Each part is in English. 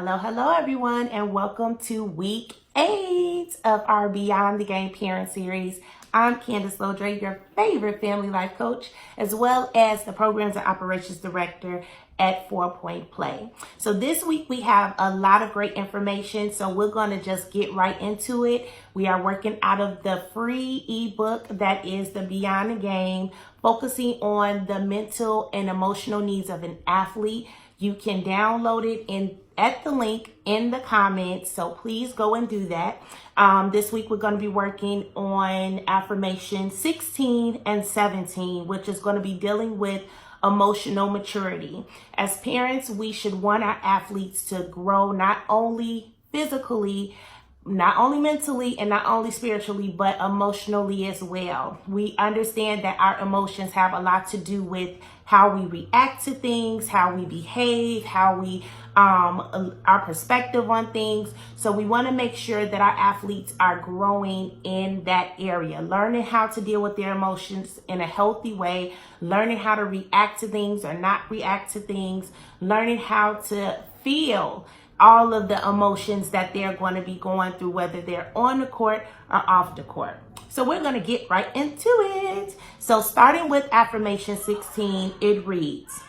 Hello, everyone, and welcome to week 8 of our Beyond the Game Parent Series. I'm Candace Lodre, your favorite family life coach, as well as the Programs and Operations Director at 4 Point Play. So this week we have a lot of great information, so we're going to just get right into it. We are working out of the free ebook that is the Beyond the Game, focusing on the mental and emotional needs of an athlete. You can download it at the link in the comments, so please go and do that. This week we're going to be working on affirmation 16 and 17, which is going to be dealing with emotional maturity. As parents, we should want our athletes to grow not only physically, not only mentally, and not only spiritually, but emotionally as well. We understand that our emotions have a lot to do with how we react to things, how we behave, how we our perspective on things. So we want to make sure that our athletes are growing in that area, learning how to deal with their emotions in a healthy way, learning how to react to things or not react to things, learning how to feel all of the emotions that they're going to be going through, whether they're on the court or off the court. So we're going to get right into it. So starting with affirmation 16, it reads,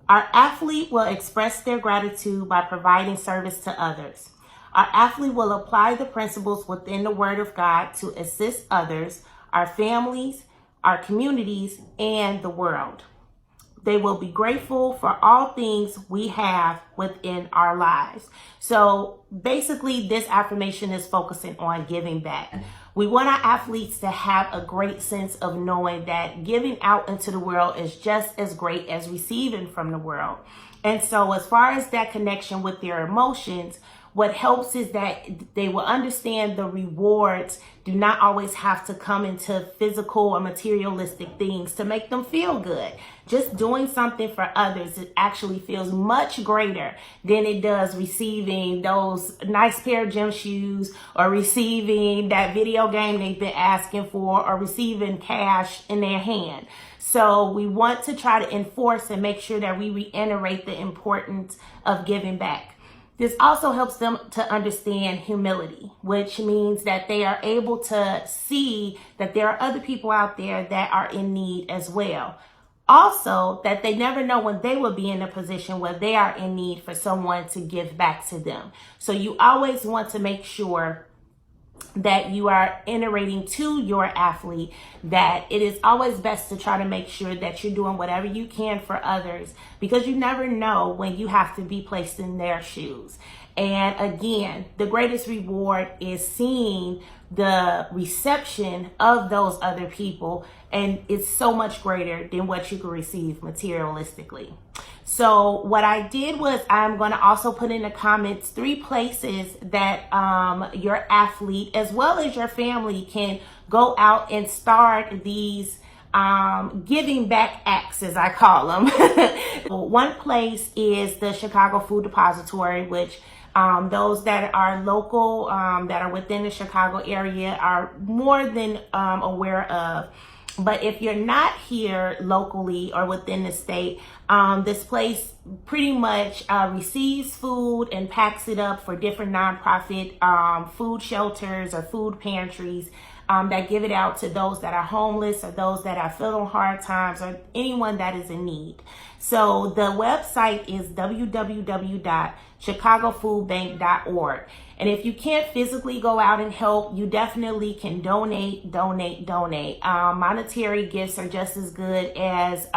our athlete will express their gratitude by providing service to others. Our athlete will apply the principles within the Word of God to assist others, our families, our communities, and the world. They will be grateful for all things we have within our lives. So basically, this affirmation is focusing on giving back. We want our athletes to have a great sense of knowing that giving out into the world is just as great as receiving from the world. And so as far as that connection with their emotions, what helps is that they will understand the rewards do not always have to come into physical or materialistic things to make them feel good. Just doing something for others, it actually feels much greater than it does receiving those nice pair of gym shoes or receiving that video game they've been asking for or receiving cash in their hand. So we want to try to enforce and make sure that we reiterate the importance of giving back. This also helps them to understand humility, which means that they are able to see that there are other people out there that are in need as well. Also, that they never know when they will be in a position where they are in need for someone to give back to them. So you always want to make sure that you are iterating to your athlete that it is always best to try to make sure that you're doing whatever you can for others, because you never know when you have to be placed in their shoes. And again, the greatest reward is seeing the reception of those other people, and it's so much greater than what you can receive materialistically. So what I did was I'm going to also put in the comments 3 places that your athlete as well as your family can go out and start these giving back acts, as I call them. One place is the Chicago Food Depository, which those that are local, that are within the Chicago area are more than aware of. But if you're not here locally or within the state, this place pretty much receives food and packs it up for different nonprofit food shelters or food pantries that give it out to those that are homeless or those that are feeling hard times or anyone that is in need. So the website is www.chicagofoodbank.org. And if you can't physically go out and help, you definitely can donate. Monetary gifts are just as good as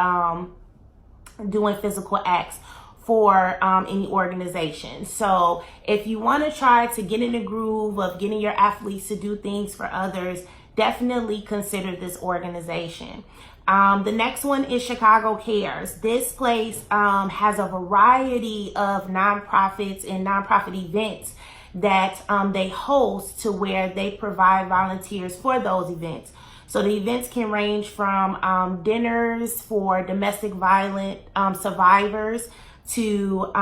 doing physical acts for any organization. So if you want to try to get in the groove of getting your athletes to do things for others, definitely consider this organization. The next one is Chicago Cares. This place has a variety of nonprofits and nonprofit events that they host to where they provide volunteers for those events. So the events can range from dinners for domestic violence survivors to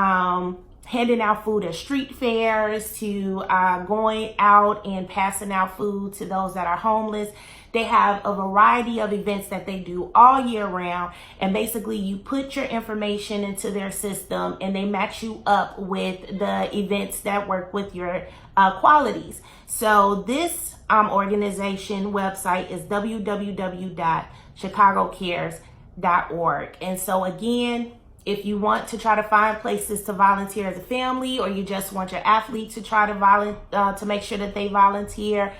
handing out food at street fairs to going out and passing out food to those that are homeless. They have a variety of events that they do all year round. And basically you put your information into their system and they match you up with the events that work with your qualities. So this organization website is www.chicagocares.org. And so again, if you want to try to find places to volunteer as a family, or you just want your athlete to try to make sure that they volunteer,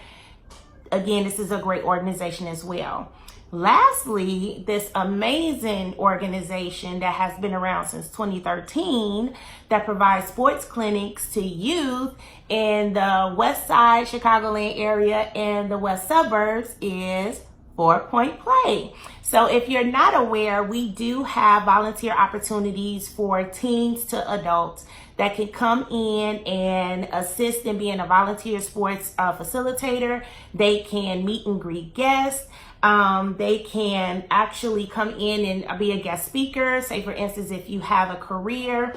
again, this is a great organization as well. Lastly, this amazing organization that has been around since 2013 that provides sports clinics to youth in the West Side Chicagoland area and the West Suburbs is 4 Point Play. So if you're not aware, we do have volunteer opportunities for teens to adults that can come in and assist in being a volunteer sports facilitator. They can meet and greet guests. They can actually come in and be a guest speaker. Say, for instance, if you have a career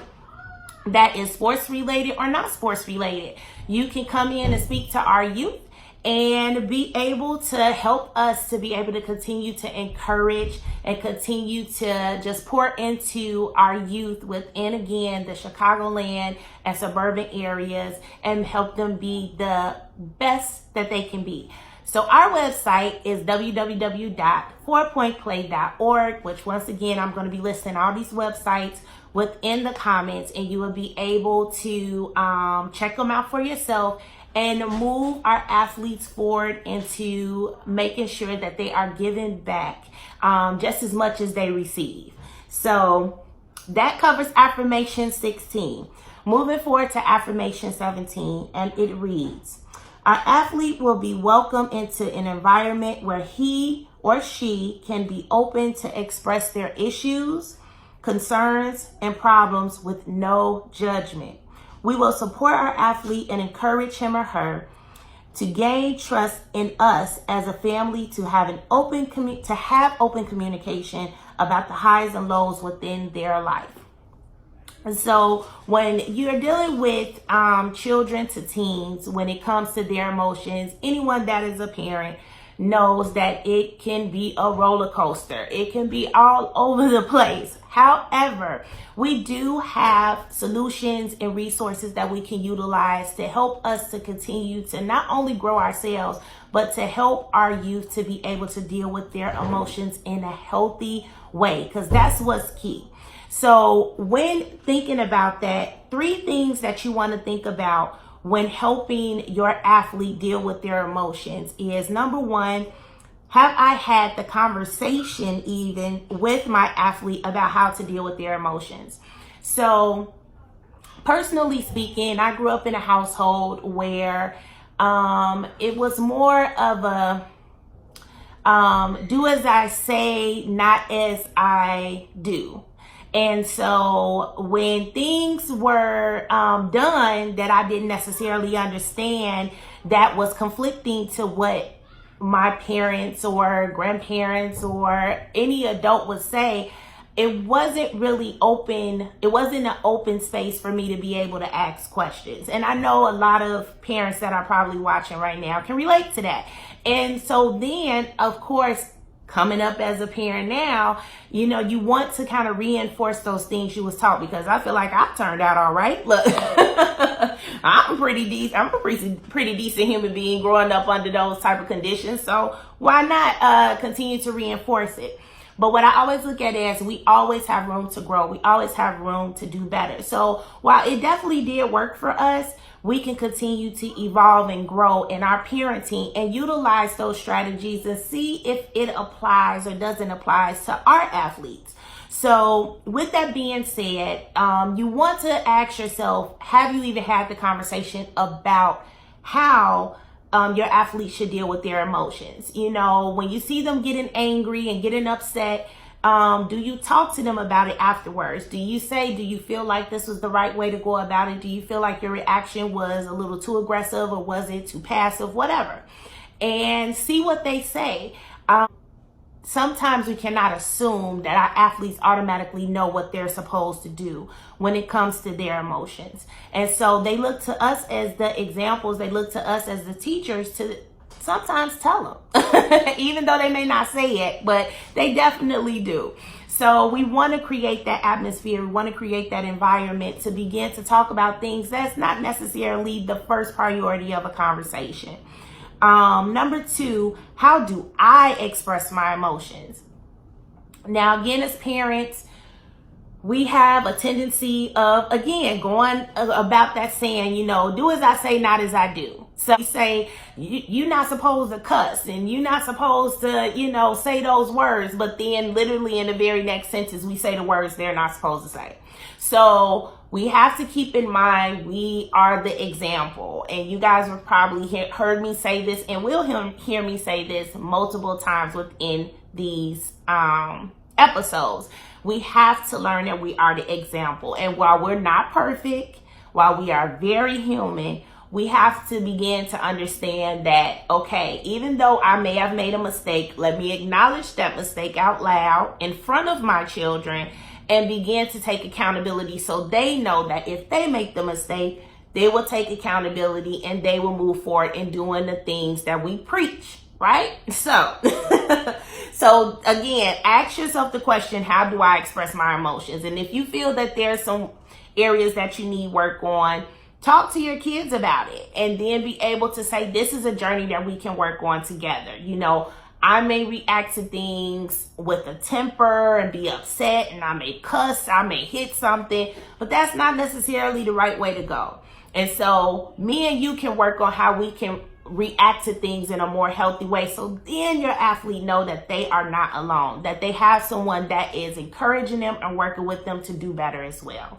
that is sports related or not sports related, you can come in and speak to our youth and be able to help us to be able to continue to encourage and continue to just pour into our youth within, again, the Chicagoland and suburban areas and help them be the best that they can be. So our website is www.4pointplay.org, which once again, I'm going to be listing all these websites within the comments, and you will be able to check them out for yourself and move our athletes forward into making sure that they are giving back just as much as they receive. So that covers affirmation 16. Moving forward to affirmation 17, and it reads, our athlete will be welcomed into an environment where he or she can be open to express their issues, concerns, and problems with no judgment. We will support our athlete and encourage him or her to gain trust in us as a family, to have open communication about the highs and lows within their life. And so when you're dealing with children to teens, when it comes to their emotions, anyone that is a parent knows that it can be a roller coaster. It can be all over the place. However, we do have solutions and resources that we can utilize to help us to continue to not only grow ourselves, but to help our youth to be able to deal with their emotions in a healthy way, because that's what's key. So when thinking about that, 3 things that you want to think about when helping your athlete deal with their emotions is, number 1, have I had the conversation even with my athlete about how to deal with their emotions? So personally speaking, I grew up in a household where it was more of a do as I say, not as I do. And so when things were done that I didn't necessarily understand, that was conflicting to what my parents or grandparents or any adult would say, it wasn't really open. It wasn't an open space for me to be able to ask questions. And I know a lot of parents that are probably watching right now can relate to that. And so then, of course, coming up as a parent now, you know, you want to kind of reinforce those things you was taught, because I feel like I turned out all right. Look, I'm pretty decent. I'm a pretty decent human being growing up under those type of conditions. So why not continue to reinforce it? But what I always look at is we always have room to grow. We always have room to do better. So while it definitely did work for us, we can continue to evolve and grow in our parenting and utilize those strategies and see if it applies or doesn't apply to our athletes. So with that being said, you want to ask yourself, have you even had the conversation about how your athletes should deal with their emotions? You know, when you see them getting angry and getting upset, do you talk to them about it afterwards? Do you say, do you feel like this was the right way to go about it? Do you feel like your reaction was a little too aggressive, or was it too passive? Whatever. And see what they say. sometimes we cannot assume that our athletes automatically know what they're supposed to do when it comes to their emotions. And so they look to us as the examples, they look to us as the teachers to sometimes tell them, even though they may not say it, but they definitely do. So we want to create that atmosphere. We want to create that environment to begin to talk about things that's not necessarily the first priority of a conversation. Number 2, how do I express my emotions? Now, again, as parents, we have a tendency of, again, going about that saying, do as I say, not as I do. So you say, you're not supposed to cuss and you're not supposed to, say those words. But then literally in the very next sentence, we say the words they're not supposed to say. So we have to keep in mind we are the example. And you guys have probably heard me say this and will hear me say this multiple times within these episodes. We have to learn that we are the example. And while we're not perfect, while we are very human, we have to begin to understand that, okay, even though I may have made a mistake, let me acknowledge that mistake out loud in front of my children and begin to take accountability so they know that if they make the mistake, they will take accountability and they will move forward in doing the things that we preach, right? So, so again, ask yourself the question, how do I express my emotions? And if you feel that there's some areas that you need work on, talk to your kids about it and then be able to say, this is a journey that we can work on together. I may react to things with a temper and be upset, and I may cuss, I may hit something, but that's not necessarily the right way to go. And so me and you can work on how we can react to things in a more healthy way. So then your athlete know that they are not alone, that they have someone that is encouraging them and working with them to do better as well.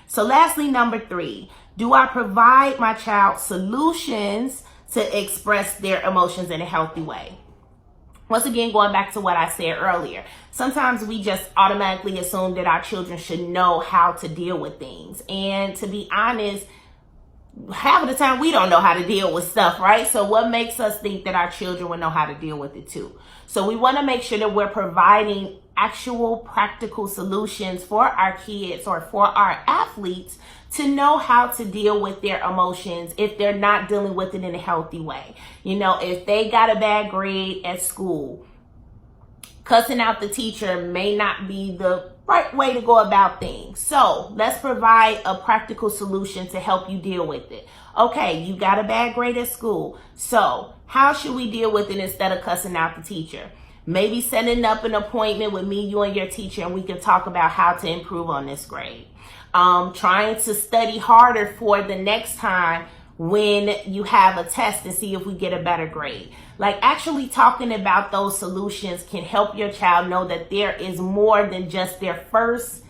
So lastly, number 3, do I provide my child solutions to express their emotions in a healthy way? Once again, going back to what I said earlier, sometimes we just automatically assume that our children should know how to deal with things. And to be honest, half of the time we don't know how to deal with stuff, right? So what makes us think that our children will know how to deal with it too? So we want to make sure that we're providing actual practical solutions for our kids or for our athletes to know how to deal with their emotions if they're not dealing with it in a healthy way. If they got a bad grade at school, cussing out the teacher may not be the right way to go about things. So let's provide a practical solution to help you deal with it. Okay, you got a bad grade at school. So how should we deal with it instead of cussing out the teacher? Maybe setting up an appointment with me, you, and your teacher, and we can talk about how to improve on this grade. Trying to study harder for the next time when you have a test and see if we get a better grade. Like actually talking about those solutions can help your child know that there is more than just their first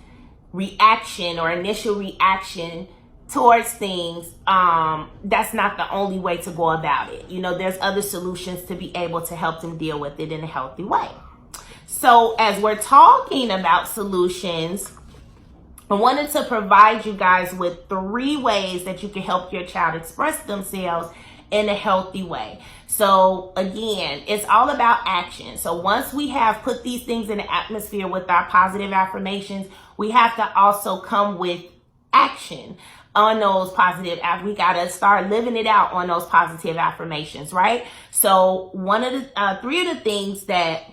reaction or initial reaction towards things. That's not the only way to go about it. There's other solutions to be able to help them deal with it in a healthy way. So as we're talking about solutions, I wanted to provide you guys with 3 ways that you can help your child express themselves in a healthy way. So again, it's all about action. So once we have put these things in the atmosphere with our positive affirmations, we have to also come with action on those positive. We got to start living it out on those positive affirmations, right? So one of the 3 of the things that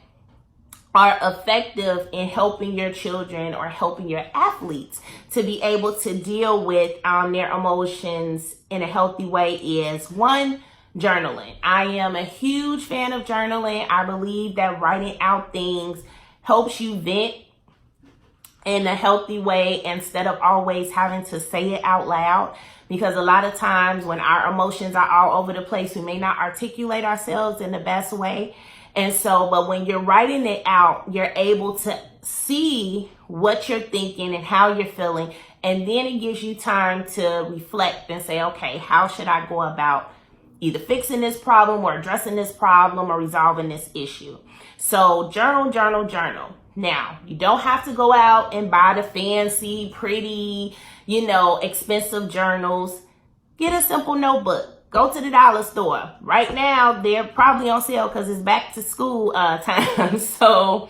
are effective in helping your children or helping your athletes to be able to deal with their emotions in a healthy way is 1, journaling. I am a huge fan of journaling. I believe that writing out things helps you vent in a healthy way instead of always having to say it out loud. Because a lot of times when our emotions are all over the place, we may not articulate ourselves in the best way. And so, but when you're writing it out, you're able to see what you're thinking and how you're feeling. And then it gives you time to reflect and say, okay, how should I go about either fixing this problem or addressing this problem or resolving this issue? So journal, journal, journal. Now, you don't have to go out and buy the fancy, pretty, expensive journals. Get a simple notebook. Go to the dollar store. Right now, they're probably on sale because it's back to school time. So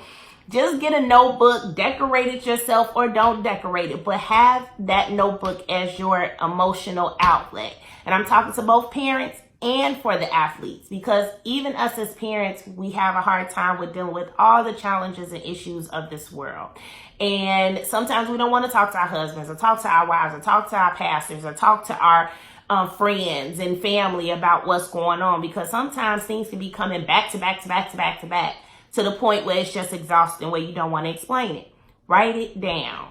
just get a notebook, decorate it yourself or don't decorate it, but have that notebook as your emotional outlet. And I'm talking to both parents and for the athletes, because even us as parents, we have a hard time with dealing with all the challenges and issues of this world. And sometimes we don't want to talk to our husbands or talk to our wives or talk to our pastors or talk to our friends and family about what's going on, because sometimes things can be coming back to back to back to back to back to the point where it's just exhausting, where you don't want to explain it. Write it down.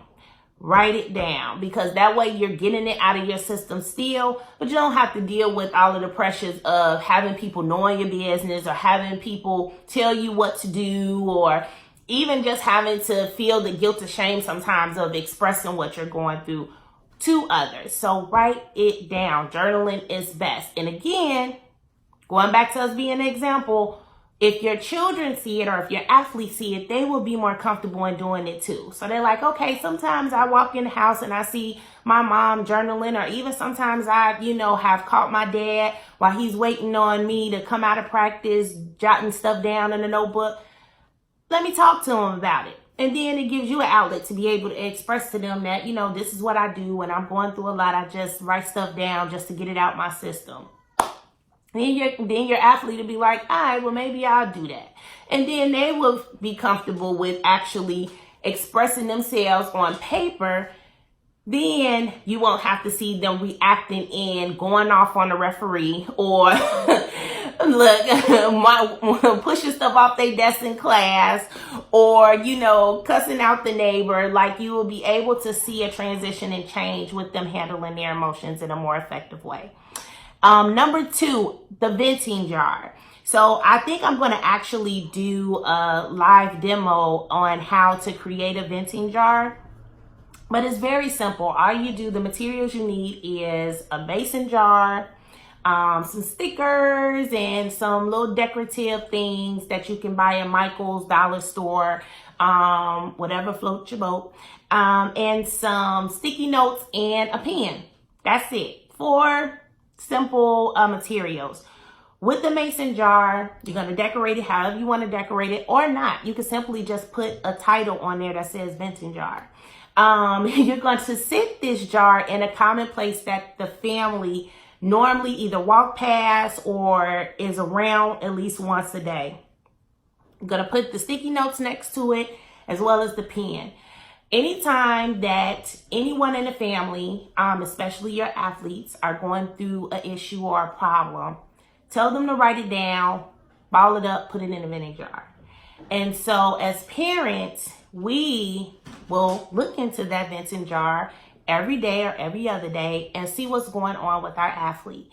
Write it down, because that way you're getting it out of your system still, but you don't have to deal with all of the pressures of having people knowing your business or having people tell you what to do, or even just having to feel the guilt or shame sometimes of expressing what you're going through to others. So write it down. Journaling is best. And again, going back to us being an example, if your children see it or if your athletes see it, they will be more comfortable in doing it too. So they're like, okay, sometimes I walk in the house and I see my mom journaling, or even sometimes I, have caught my dad while he's waiting on me to come out of practice, jotting stuff down in a notebook. Let me talk to him about it. And then it gives you an outlet to be able to express to them that, this is what I do when I'm going through a lot. I just write stuff down just to get it out my system. Then your athlete will be like, all right, well, maybe I'll do that. And then they will be comfortable with actually expressing themselves on paper. Then you won't have to see them reacting and going off on the referee, or pushing stuff off their desk in class, or, cussing out the neighbor. Like, you will be able to see a transition and change with them handling their emotions in a more effective way. Number 2, the venting jar. So I think I'm going to actually do a live demo on how to create a venting jar. But it's very simple. All you do, the materials you need is a mason jar, some stickers, and some little decorative things that you can buy at Michael's dollar store, whatever floats your boat, and some sticky notes and a pen. That's it. 4 simple materials. With the mason jar, you're going to decorate it however you want to decorate it, or not. You can simply just put a title on there that says venting jar. You're going to sit this jar in a common place that the family normally either walk past or is around at least once a day. I'm going to put the sticky notes next to it as well as the pen. Anytime that anyone in the family, especially your athletes, are going through an issue or a problem, tell them to write it down, ball it up, put it in a venting jar. And so as parents, we will look into that venting jar every day or every other day and see what's going on with our athlete.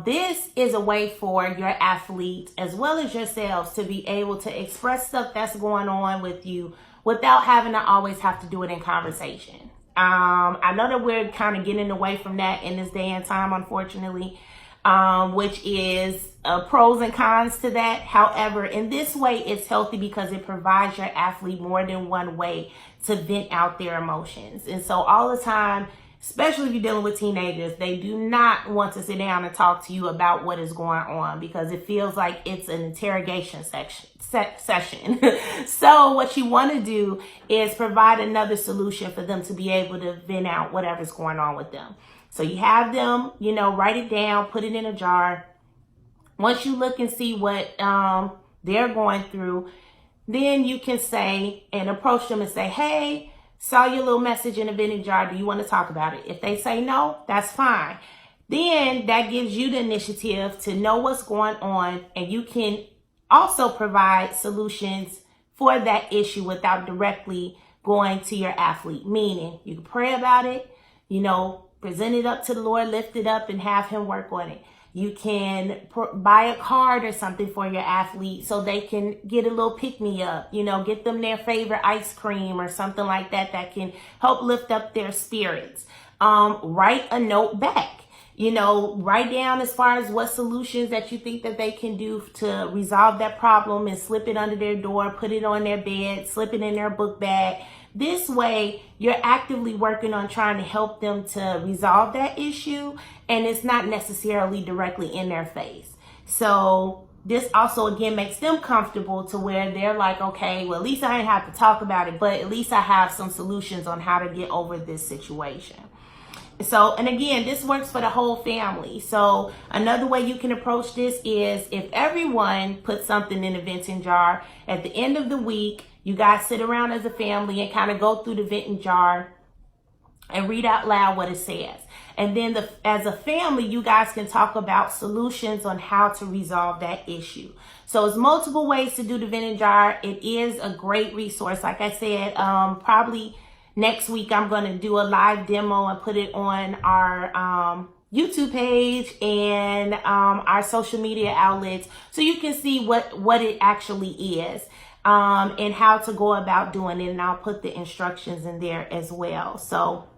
This is a way for your athletes as well as yourselves to be able to express stuff that's going on with you without having to always have to do it in conversation. I know that we're kind of getting away from that in this day and time, unfortunately, which is pros and cons to that. However, in this way, it's healthy because it provides your athlete more than one way to vent out their emotions. And so all the time, especially if you're dealing with teenagers, they do not want to sit down and talk to you about what is going on because it feels like it's an interrogation session. So what you want to do is provide another solution for them to be able to vent out whatever's going on with them. So you have them, write it down, put it in a jar. Once you look and see what they're going through, then you can say and approach them and say, hey, saw your little message in a venting jar. Do you want to talk about it? If they say no, that's fine. Then that gives you the initiative to know what's going on, and you can also provide solutions for that issue without directly going to your athlete. Meaning you can pray about it, present it up to the Lord, lift it up, and have him work on it. You can buy a card or something for your athlete so they can get a little pick-me-up, get them their favorite ice cream or something like that that can help lift up their spirits. Write a note back. Write down as far as what solutions that you think that they can do to resolve that problem, and slip it under their door, put it on their bed, slip it in their book bag. This way, you're actively working on trying to help them to resolve that issue, and it's not necessarily directly in their face. So this also, again, makes them comfortable to where they're like, okay, well, at least I didn't have to talk about it, but at least I have some solutions on how to get over this situation. So, and again, this works for the whole family. So another way you can approach this is if everyone puts something in a venting jar, at the end of the week, you guys sit around as a family and kind of go through the venting jar and read out loud what it says. And then as a family, you guys can talk about solutions on how to resolve that issue. So it's multiple ways to do the venting jar. It is a great resource. Like I said, probably next week, I'm going to do a live demo and put it on our YouTube page and our social media outlets, so you can see what it actually is and how to go about doing it. And I'll put the instructions in there as well. So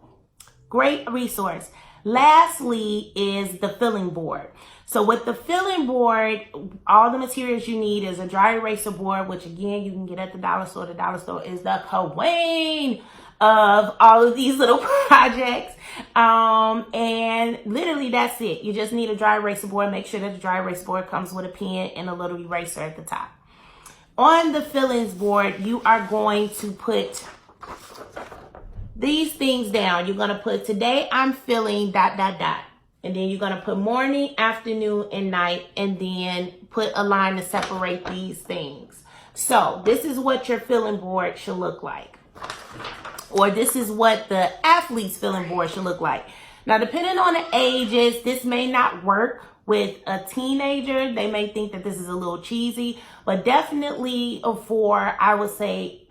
great resource. Lastly is the filling board. So with the filling board, all the materials you need is a dry eraser board, which again, you can get at the dollar store. The dollar store is the queen of all of these little projects. And literally that's it. You just need a dry eraser board. Make sure that the dry eraser board comes with a pen and a little eraser at the top. On the fillings board, you are going to put these things down. You're going to put, today I'm filling ... And then you're going to put morning, afternoon, and night, and then put a line to separate these things. So this is what your filling board should look like. Or this is what the athlete's filling board should look like. Now, depending on the ages, this may not work with a teenager. They may think that this is a little cheesy, but definitely for, I would say,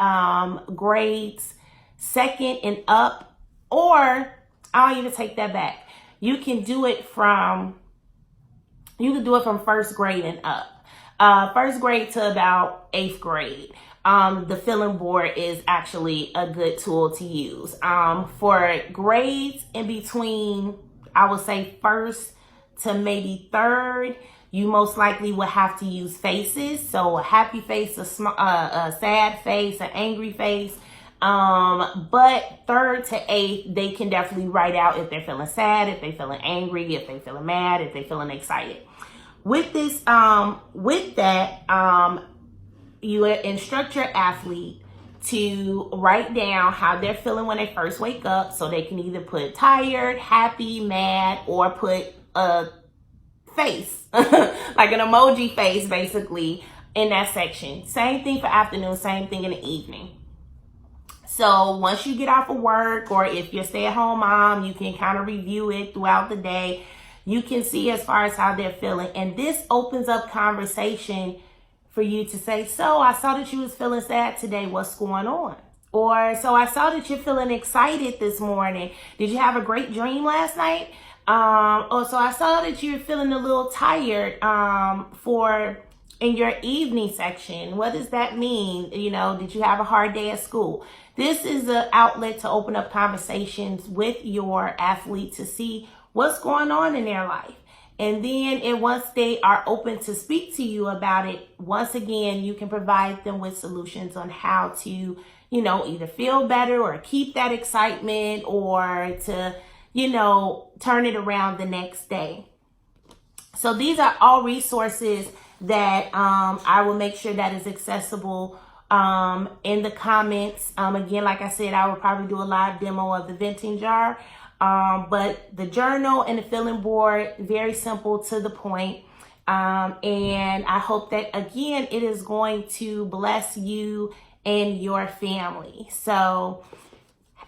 grades 2nd and up, or I'll even take that back. You can do it from 1st grade and up. 1st grade to about 8th grade. The filling board is actually a good tool to use. For grades in between, I would say 1st to maybe 3rd, you most likely will have to use faces. So a happy face, a sad face, an angry face. But 3rd to 8th, they can definitely write out if they're feeling sad, if they're feeling angry, if they're feeling mad, if they're feeling excited. With this, you instruct your athlete to write down how they're feeling when they first wake up. So they can either put tired, happy, mad, or put a face, like an emoji face, basically, in that section. Same thing for afternoon, same thing in the evening. So once you get off of work, or if you're a stay-at-home mom, you can kind of review it throughout the day. You can see as far as how they're feeling. And this opens up conversation for you to say, so I saw that you was feeling sad today. What's going on? Or, so I saw that you're feeling excited this morning. Did you have a great dream last night? Or, so I saw that you're feeling a little tired in your evening section. What does that mean? Did you have a hard day at school? This is an outlet to open up conversations with your athlete to see what's going on in their life. And then once they are open to speak to you about it, once again, you can provide them with solutions on how to, either feel better or keep that excitement, or to, turn it around the next day. So these are all resources that I will make sure that is accessible in the comments. Again, like I said, I will probably do a live demo of the venting jar. But the journal and the filling board, very simple, to the point. And I hope that, again, it is going to bless you and your family. So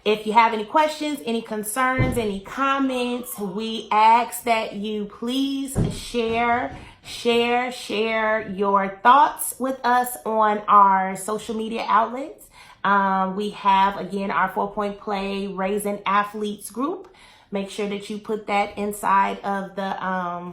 if you have any questions, any concerns, any comments, we ask that you please share your thoughts with us on our social media outlets. We have, again, our 4-Point Play Raising Athletes group. Make sure that you put that inside of the,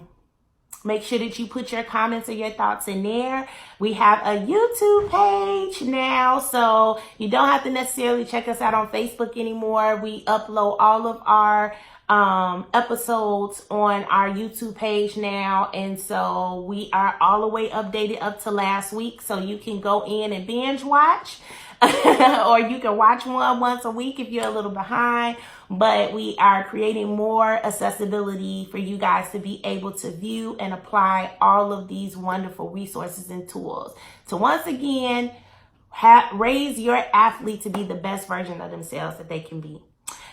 make sure that you put your comments or your thoughts in there. We have a YouTube page now, so you don't have to necessarily check us out on Facebook anymore. We upload all of our episodes on our YouTube page now. And so we are all the way updated up to last week. So you can go in and binge watch. Or you can watch one once a week if you're a little behind. But we are creating more accessibility for you guys to be able to view and apply all of these wonderful resources and tools. So once again, raise your athlete to be the best version of themselves that they can be.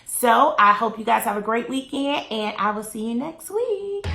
So I hope you guys have a great weekend, and I will see you next week.